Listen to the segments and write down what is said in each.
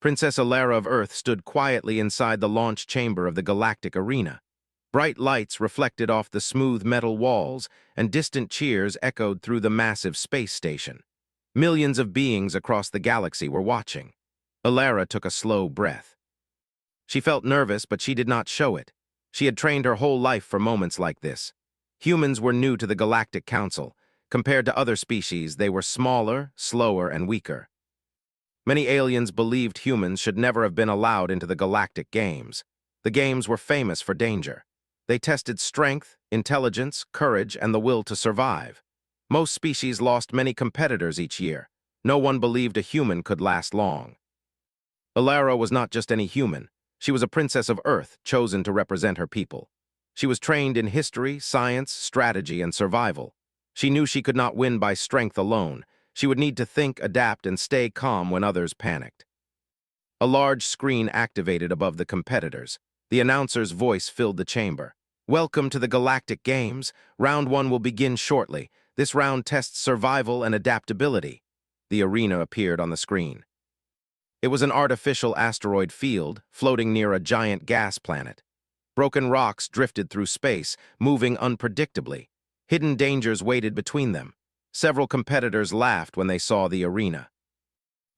Princess Alara of Earth stood quietly inside the launch chamber of the Galactic arena. Bright lights reflected off the smooth metal walls, and distant cheers echoed through the massive space station. Millions of beings across the galaxy were watching. Alara took a slow breath. She felt nervous, but she did not show it. She had trained her whole life for moments like this. Humans were new to the Galactic Council. Compared to other species, they were smaller, slower, and weaker. Many aliens believed humans should never have been allowed into the Galactic Games. The games were famous for danger. They tested strength, intelligence, courage, and the will to survive. Most species lost many competitors each year. No one believed a human could last long. Alara was not just any human. She was a princess of Earth, chosen to represent her people. She was trained in history, science, strategy, and survival. She knew she could not win by strength alone. She would need to think, adapt, and stay calm when others panicked. A large screen activated above the competitors. The announcer's voice filled the chamber. "Welcome to the Galactic Games. Round 1 will begin shortly. This round tests survival and adaptability." The arena appeared on the screen. It was an artificial asteroid field, floating near a giant gas planet. Broken rocks drifted through space, moving unpredictably. Hidden dangers waited between them. Several competitors laughed when they saw the arena.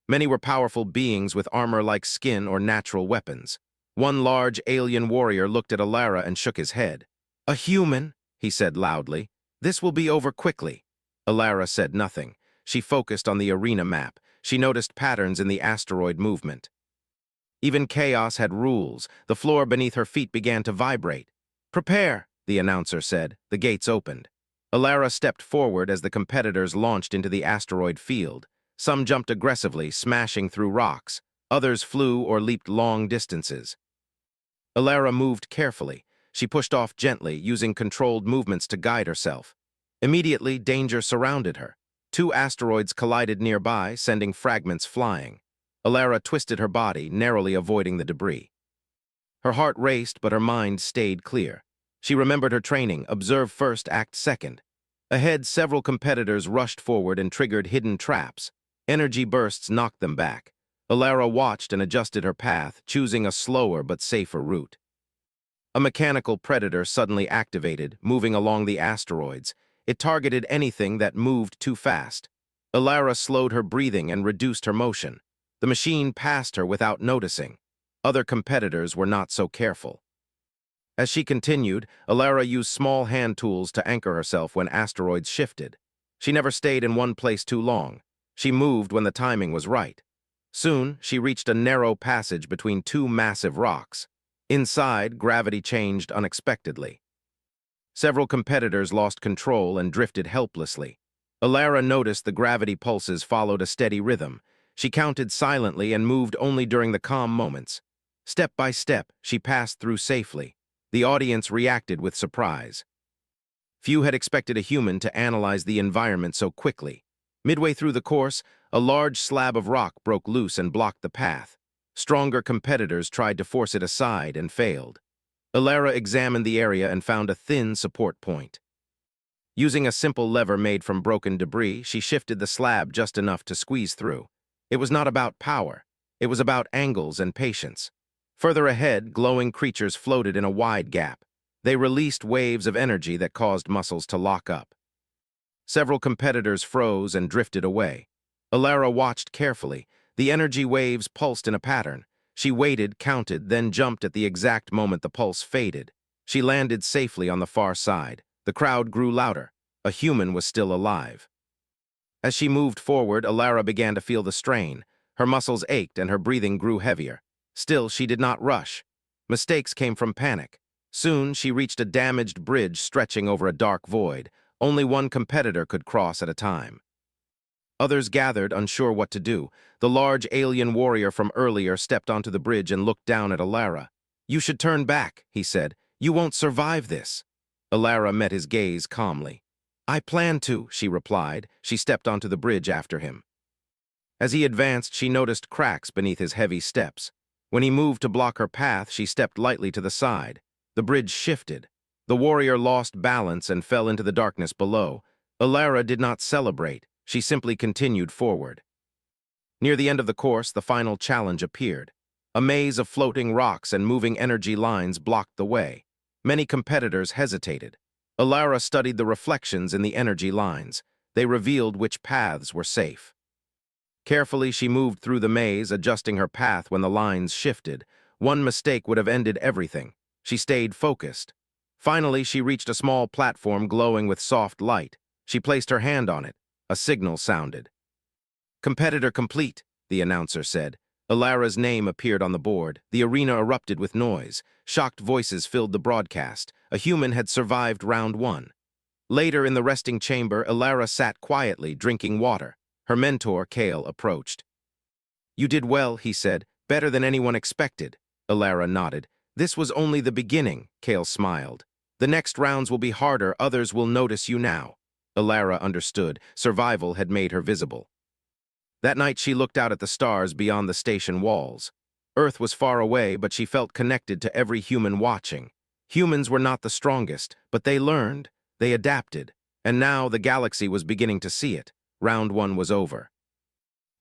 Many were powerful beings with armor-like skin or natural weapons. One large alien warrior looked at Alara and shook his head. "A human," he said loudly. "This will be over quickly." Alara said nothing. She focused on the arena map. She noticed patterns in the asteroid movement. Even chaos had rules. The floor beneath her feet began to vibrate. "Prepare," the announcer said. The gates opened. Alara stepped forward as the competitors launched into the asteroid field. Some jumped aggressively, smashing through rocks. Others flew or leaped long distances. Alara moved carefully. She pushed off gently, using controlled movements to guide herself. Immediately, danger surrounded her. 2 asteroids collided nearby, sending fragments flying. Alara twisted her body, narrowly avoiding the debris. Her heart raced, but her mind stayed clear. She remembered her training: observe first, act second. Ahead, several competitors rushed forward and triggered hidden traps. Energy bursts knocked them back. Alara watched and adjusted her path, choosing a slower but safer route. A mechanical predator suddenly activated, moving along the asteroids. It targeted anything that moved too fast. Alara slowed her breathing and reduced her motion. The machine passed her without noticing. Other competitors were not so careful. As she continued, Alara used small hand tools to anchor herself when asteroids shifted. She never stayed in one place too long. She moved when the timing was right. Soon, she reached a narrow passage between 2 massive rocks. Inside, gravity changed unexpectedly. Several competitors lost control and drifted helplessly. Alara noticed the gravity pulses followed a steady rhythm. She counted silently and moved only during the calm moments. Step by step, she passed through safely. The audience reacted with surprise. Few had expected a human to analyze the environment so quickly. Midway through the course, a large slab of rock broke loose and blocked the path. Stronger competitors tried to force it aside and failed. Alara examined the area and found a thin support point. Using a simple lever made from broken debris, she shifted the slab just enough to squeeze through. It was not about power. It was about angles and patience. Further ahead, glowing creatures floated in a wide gap. They released waves of energy that caused muscles to lock up. Several competitors froze and drifted away. Alara watched carefully. The energy waves pulsed in a pattern. She waited, counted, then jumped at the exact moment the pulse faded. She landed safely on the far side. The crowd grew louder. A human was still alive. As she moved forward, Alara began to feel the strain. Her muscles ached and her breathing grew heavier. Still, she did not rush. Mistakes came from panic. Soon, she reached a damaged bridge stretching over a dark void. Only one competitor could cross at a time. Others gathered, unsure what to do. The large alien warrior from earlier stepped onto the bridge and looked down at Alara. "You should turn back," he said. "You won't survive this." Alara met his gaze calmly. "I plan to," she replied. She stepped onto the bridge after him. As he advanced, she noticed cracks beneath his heavy steps. When he moved to block her path, she stepped lightly to the side. The bridge shifted. The warrior lost balance and fell into the darkness below. Alara did not celebrate. She simply continued forward. Near the end of the course, the final challenge appeared. A maze of floating rocks and moving energy lines blocked the way. Many competitors hesitated. Alara studied the reflections in the energy lines. They revealed which paths were safe. Carefully, she moved through the maze, adjusting her path when the lines shifted. One mistake would have ended everything. She stayed focused. Finally, she reached a small platform glowing with soft light. She placed her hand on it. A signal sounded. "Competitor complete," the announcer said. Alara's name appeared on the board. The arena erupted with noise. Shocked voices filled the broadcast. A human had survived round one. Later, in the resting chamber, Alara sat quietly, drinking water. Her mentor, Kale, approached. "You did well," he said. "Better than anyone expected." Alara nodded. "This was only the beginning," Kale smiled. "The next rounds will be harder. Others will notice you now." Alara understood. Survival had made her visible. That night she looked out at the stars beyond the station walls. Earth was far away, but she felt connected to every human watching. Humans were not the strongest, but they learned, they adapted, and now the galaxy was beginning to see it. Round one was over.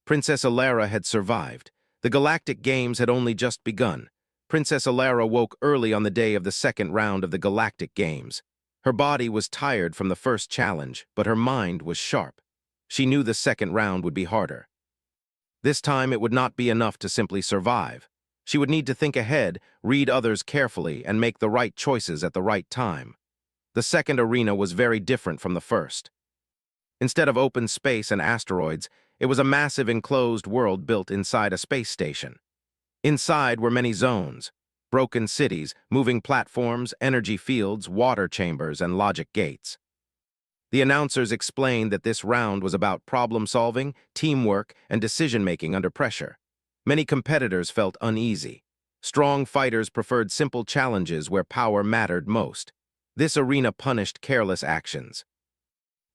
Princess Alara had survived. The Galactic Games had only just begun. Princess Alara woke early on the day of the second round of the Galactic Games. Her body was tired from the first challenge, but her mind was sharp. She knew the second round would be harder. This time it would not be enough to simply survive. She would need to think ahead, read others carefully, and make the right choices at the right time. The second arena was very different from the first. Instead of open space and asteroids, it was a massive enclosed world built inside a space station. Inside were many zones, broken cities, moving platforms, energy fields, water chambers, and logic gates. The announcers explained that this round was about problem-solving, teamwork, and decision-making under pressure. Many competitors felt uneasy. Strong fighters preferred simple challenges where power mattered most. This arena punished careless actions.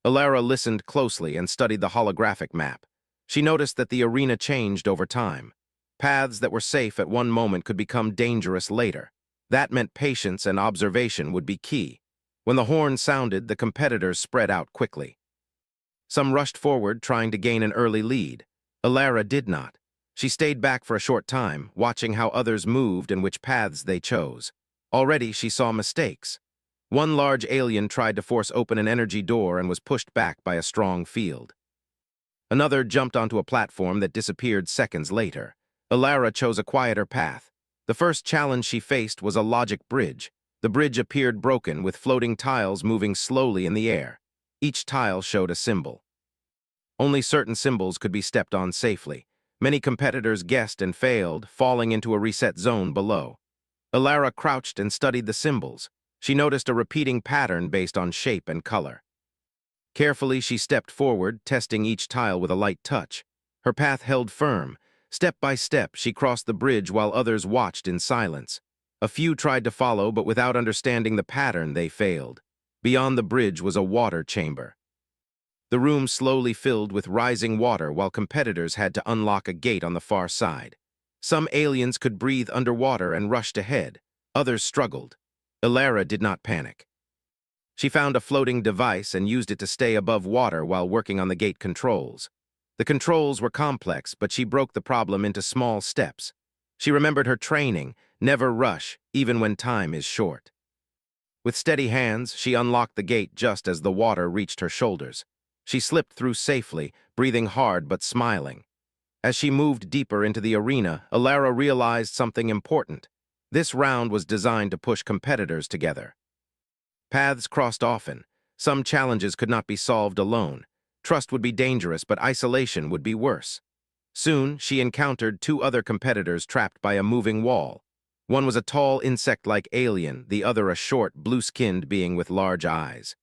Alara listened closely and studied the holographic map. She noticed that the arena changed over time. Paths that were safe at one moment could become dangerous later. That meant patience and observation would be key. When the horn sounded, the competitors spread out quickly. Some rushed forward, trying to gain an early lead. Alara did not. She stayed back for a short time, watching how others moved and which paths they chose. Already she saw mistakes. One large alien tried to force open an energy door and was pushed back by a strong field. Another jumped onto a platform that disappeared seconds later. Alara chose a quieter path. The first challenge she faced was a logic bridge. The bridge appeared broken, with floating tiles moving slowly in the air. Each tile showed a symbol. Only certain symbols could be stepped on safely. Many competitors guessed and failed, falling into a reset zone below. Alara crouched and studied the symbols. She noticed a repeating pattern based on shape and color. Carefully, she stepped forward, testing each tile with a light touch. Her path held firm. Step by step, she crossed the bridge while others watched in silence. A few tried to follow, but without understanding the pattern, they failed. Beyond the bridge was a water chamber. The room slowly filled with rising water while competitors had to unlock a gate on the far side. Some aliens could breathe underwater and rushed ahead. Others struggled. Alara did not panic. She found a floating device and used it to stay above water while working on the gate controls. The controls were complex, but she broke the problem into small steps. She remembered her training: never rush, even when time is short. With steady hands, she unlocked the gate just as the water reached her shoulders. She slipped through safely, breathing hard but smiling. As she moved deeper into the arena, Alara realized something important. This round was designed to push competitors together. Paths crossed often. Some challenges could not be solved alone. Trust would be dangerous, but isolation would be worse. Soon, she encountered two other competitors trapped by a moving wall. One was a tall, insect-like alien, the other a short, blue-skinned being with large eyes.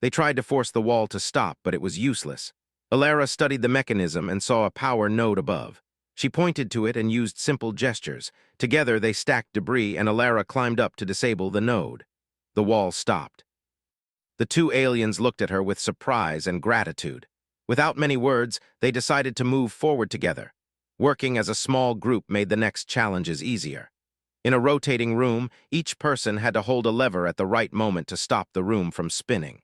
They tried to force the wall to stop, but it was useless. Alara studied the mechanism and saw a power node above. She pointed to it and used simple gestures. Together, they stacked debris, and Alara climbed up to disable the node. The wall stopped. The two aliens looked at her with surprise and gratitude. Without many words, they decided to move forward together. Working as a small group made the next challenges easier. In a rotating room, each person had to hold a lever at the right moment to stop the room from spinning.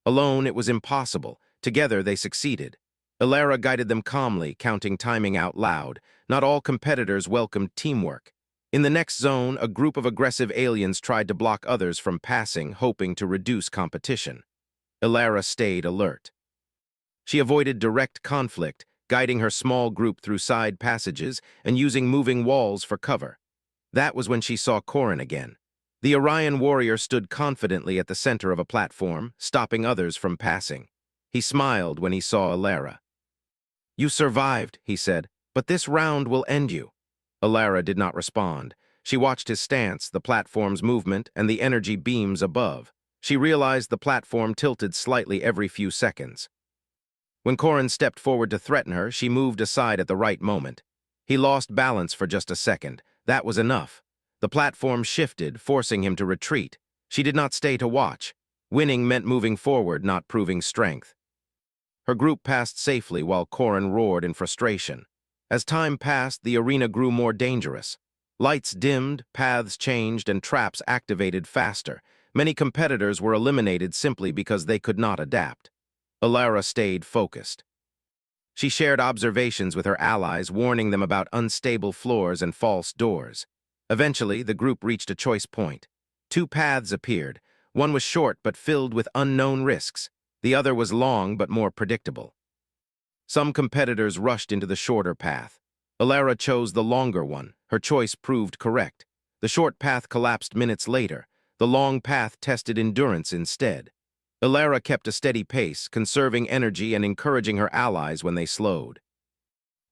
Alone, it was impossible. Together, they succeeded. Alara guided them calmly, counting timing out loud. Not all competitors welcomed teamwork. In the next zone, a group of aggressive aliens tried to block others from passing, hoping to reduce competition. Alara stayed alert. She avoided direct conflict, guiding her small group through side passages and using moving walls for cover. That was when she saw Corrin again. The Orion warrior stood confidently at the center of a platform, stopping others from passing. He smiled when he saw Alara. "You survived," he said, "but this round will end you." Alara did not respond. She watched his stance, the platform's movement, and the energy beams above. She realized the platform tilted slightly every few seconds. When Corrin stepped forward to threaten her, she moved aside at the right moment. He lost balance for just a second. That was enough. The platform shifted, forcing him to retreat. She did not stay to watch. Winning meant moving forward, not proving strength. Her group passed safely while Corrin roared in frustration. As time passed, the arena grew more dangerous. Lights dimmed, paths changed, and traps activated faster. Many competitors were eliminated simply because they could not adapt. Alara stayed focused. She shared observations with her allies, warning them about unstable floors and false doors. Eventually, the group reached a choice point. Two paths appeared. One was short but filled with unknown risks. The other was long but more predictable. Some competitors rushed into the shorter path. Alara chose the longer one. Her choice proved correct. The short path collapsed minutes later. The long path tested endurance instead. Alara kept a steady pace, conserving energy and encouraging her allies when they slowed.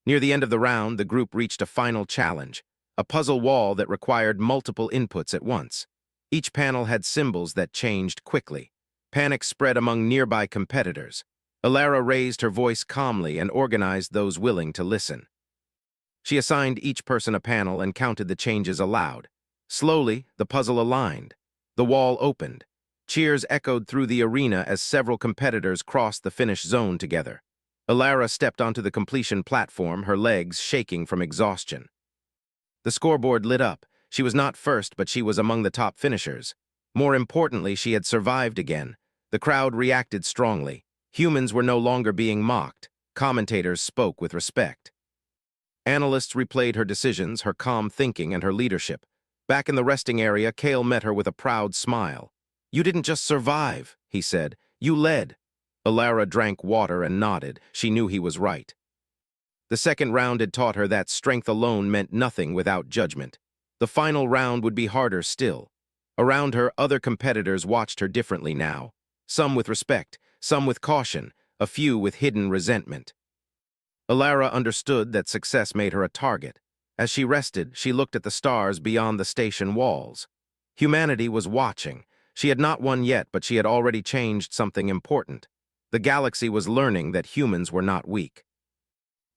Near the end of the round, the group reached a final challenge, a puzzle wall that required multiple inputs at once. Each panel had symbols that changed quickly. Panic spread among nearby competitors. Alara raised her voice calmly and organized those willing to listen. She assigned each person a panel and counted the changes aloud. Slowly, the puzzle aligned. The wall opened. Cheers echoed through the arena as several competitors crossed the finish zone together. Alara stepped onto the completion platform, her legs shaking from exhaustion. The scoreboard lit up. She was not first, but she was among the top finishers. More importantly, she had survived again. The crowd reacted strongly. Humans were no longer being mocked. Commentators spoke with respect. Analysts replayed her decisions, her calm thinking, and her leadership. Back in the resting area, Kale met her with a proud smile. "You didn't just survive," he said. "You led." Alara drank water and nodded. She knew he was right. The second round had taught her that strength alone meant nothing without judgment. The final round would be harder still. Around her, other competitors watched her differently now. Some with respect, some with caution, a few with hidden resentment. Alara understood that success made her a target. As she rested, she looked at the stars beyond the station walls. Humanity was watching. She had not won yet, but she had already changed something important. The galaxy was learning that humans were not weak.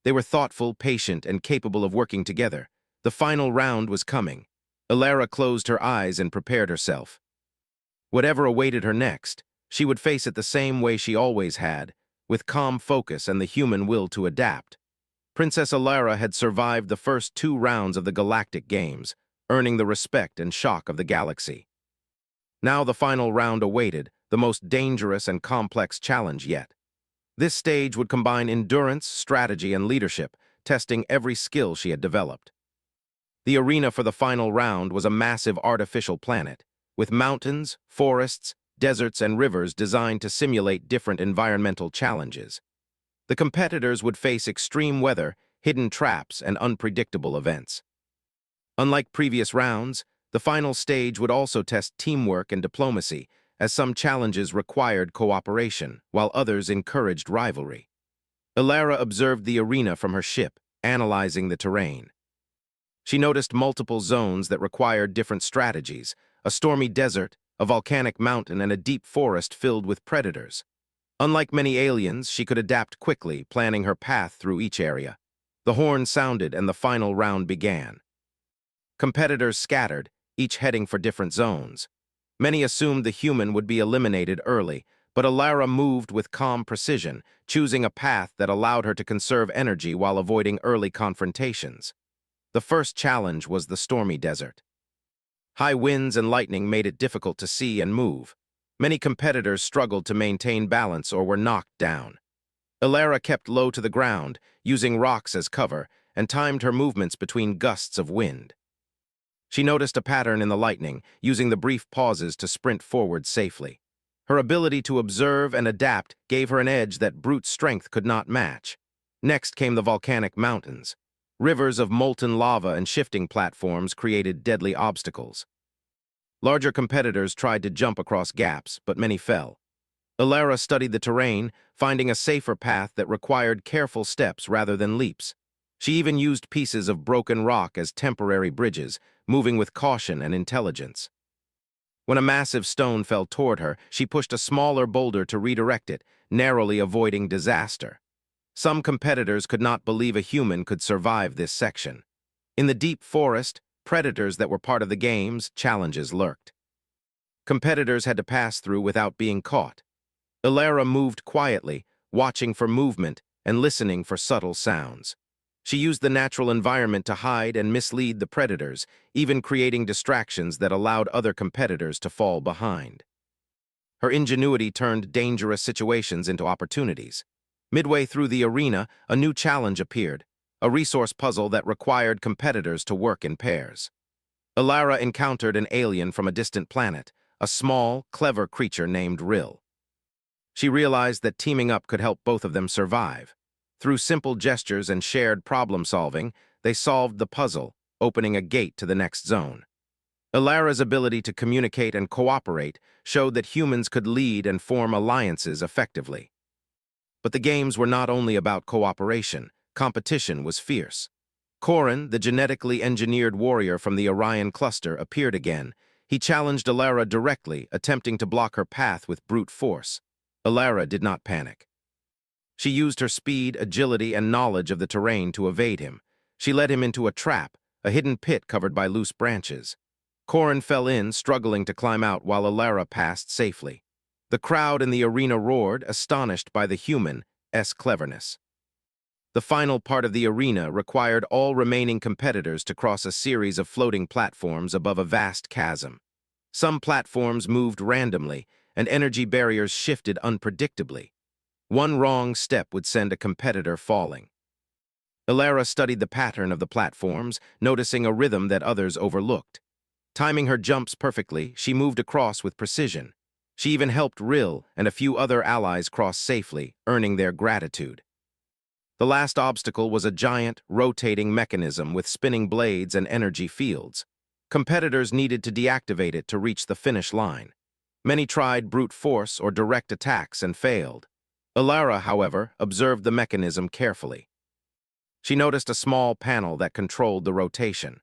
They were thoughtful, patient, and capable of working together. The final round was coming. Alara closed her eyes and prepared herself. Whatever awaited her next, she would face it the same way she always had, with calm focus and the human will to adapt. Princess Alara had survived the first 2 rounds of the Galactic Games, earning the respect and shock of the galaxy. Now the final round awaited, the most dangerous and complex challenge yet. This stage would combine endurance, strategy, and leadership, testing every skill she had developed. The arena for the final round was a massive artificial planet, with mountains, forests, deserts, and rivers designed to simulate different environmental challenges. The competitors would face extreme weather, hidden traps, and unpredictable events. Unlike previous rounds, the final stage would also test teamwork and diplomacy, as some challenges required cooperation, while others encouraged rivalry. Alara observed the arena from her ship, analyzing the terrain. She noticed multiple zones that required different strategies, a stormy desert, a volcanic mountain, and a deep forest filled with predators. Unlike many aliens, she could adapt quickly, planning her path through each area. The horn sounded and the final round began. Competitors scattered, each heading for different zones. Many assumed the human would be eliminated early, but Alara moved with calm precision, choosing a path that allowed her to conserve energy while avoiding early confrontations. The first challenge was the stormy desert. High winds and lightning made it difficult to see and move. Many competitors struggled to maintain balance or were knocked down. Ilara kept low to the ground, using rocks as cover, and timed her movements between gusts of wind. She noticed a pattern in the lightning, using the brief pauses to sprint forward safely. Her ability to observe and adapt gave her an edge that brute strength could not match. Next came the volcanic mountains. Rivers of molten lava and shifting platforms created deadly obstacles. Larger competitors tried to jump across gaps, but many fell. Ilara studied the terrain, finding a safer path that required careful steps rather than leaps. She even used pieces of broken rock as temporary bridges, moving with caution and intelligence. When a massive stone fell toward her, she pushed a smaller boulder to redirect it, narrowly avoiding disaster. Some competitors could not believe a human could survive this section. In the deep forest, predators that were part of the game's challenges lurked. Competitors had to pass through without being caught. Ilara moved quietly, watching for movement and listening for subtle sounds. She used the natural environment to hide and mislead the predators, even creating distractions that allowed other competitors to fall behind. Her ingenuity turned dangerous situations into opportunities. Midway through the arena, a new challenge appeared, a resource puzzle that required competitors to work in pairs. Ilara encountered an alien from a distant planet, a small, clever creature named Rill. She realized that teaming up could help both of them survive. Through simple gestures and shared problem-solving, they solved the puzzle, opening a gate to the next zone. Ilara's ability to communicate and cooperate showed that humans could lead and form alliances effectively. But the games were not only about cooperation. Competition was fierce. Korin, the genetically engineered warrior from the Orion cluster, appeared again. He challenged Ilara directly, attempting to block her path with brute force. Ilara did not panic. She used her speed, agility, and knowledge of the terrain to evade him. She led him into a trap, a hidden pit covered by loose branches. Korin fell in, struggling to climb out while Ilara passed safely. The crowd in the arena roared, astonished by the human's cleverness. The final part of the arena required all remaining competitors to cross a series of floating platforms above a vast chasm. Some platforms moved randomly, and energy barriers shifted unpredictably. One wrong step would send a competitor falling. Ilara studied the pattern of the platforms, noticing a rhythm that others overlooked. Timing her jumps perfectly, she moved across with precision. She even helped Rill and a few other allies cross safely, earning their gratitude. The last obstacle was a giant, rotating mechanism with spinning blades and energy fields. Competitors needed to deactivate it to reach the finish line. Many tried brute force or direct attacks and failed. Ilara, however, observed the mechanism carefully. She noticed a small panel that controlled the rotation.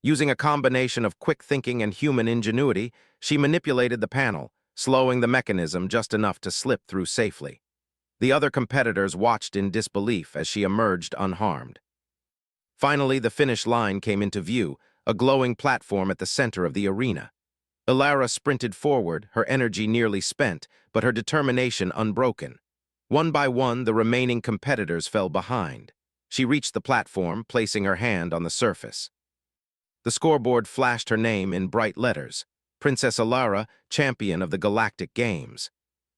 Using a combination of quick thinking and human ingenuity, she manipulated the panel, slowing the mechanism just enough to slip through safely. The other competitors watched in disbelief as she emerged unharmed. Finally, the finish line came into view, a glowing platform at the center of the arena. Ilara sprinted forward, her energy nearly spent, but her determination unbroken. One by one, the remaining competitors fell behind. She reached the platform, placing her hand on the surface. The scoreboard flashed her name in bright letters: Princess Ilara, champion of the Galactic Games.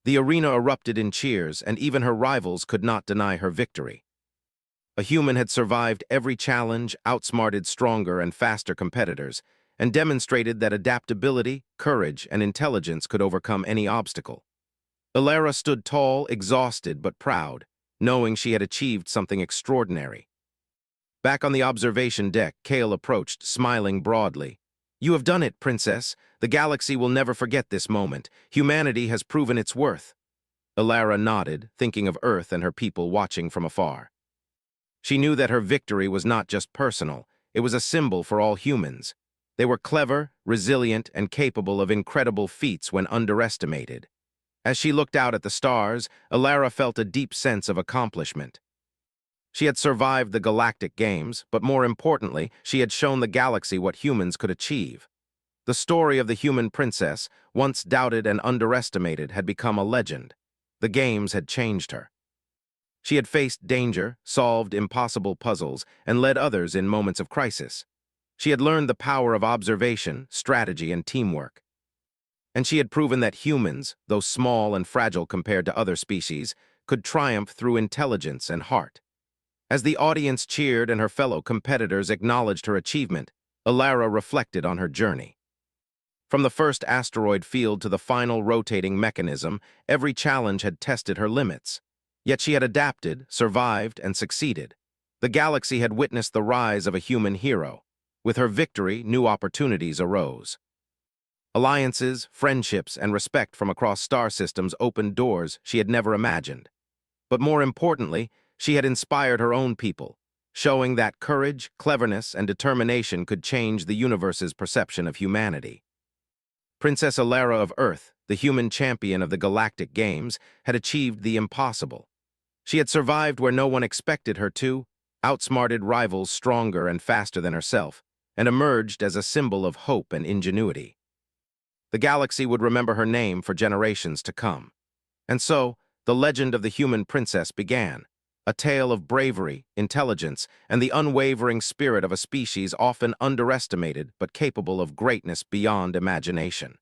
The arena erupted in cheers, and even her rivals could not deny her victory. A human had survived every challenge, outsmarted stronger and faster competitors, and demonstrated that adaptability, courage, and intelligence could overcome any obstacle. Ilara stood tall, exhausted but proud, knowing she had achieved something extraordinary. Back on the observation deck, Kale approached, smiling broadly. "You have done it, Princess. The galaxy will never forget this moment. Humanity has proven its worth." Ilara nodded, thinking of Earth and her people watching from afar. She knew that her victory was not just personal, it was a symbol for all humans. They were clever, resilient, and capable of incredible feats when underestimated. As she looked out at the stars, Ilara felt a deep sense of accomplishment. She had survived the Galactic Games, but more importantly, she had shown the galaxy what humans could achieve. The story of the human princess, once doubted and underestimated, had become a legend. The games had changed her. She had faced danger, solved impossible puzzles, and led others in moments of crisis. She had learned the power of observation, strategy, and teamwork. And she had proven that humans, though small and fragile compared to other species, could triumph through intelligence and heart. As the audience cheered and her fellow competitors acknowledged her achievement, Alara reflected on her journey. From the first asteroid field to the final rotating mechanism, every challenge had tested her limits. Yet she had adapted, survived, and succeeded. The galaxy had witnessed the rise of a human hero. With her victory, new opportunities arose. Alliances, friendships, and respect from across star systems opened doors she had never imagined. But more importantly, she had inspired her own people, showing that courage, cleverness, and determination could change the universe's perception of humanity. Princess Alara of Earth, the human champion of the Galactic Games, had achieved the impossible. She had survived where no one expected her to, outsmarted rivals stronger and faster than herself, and emerged as a symbol of hope and ingenuity. The galaxy would remember her name for generations to come. And so, the legend of the human princess began, a tale of bravery, intelligence, and the unwavering spirit of a species often underestimated but capable of greatness beyond imagination.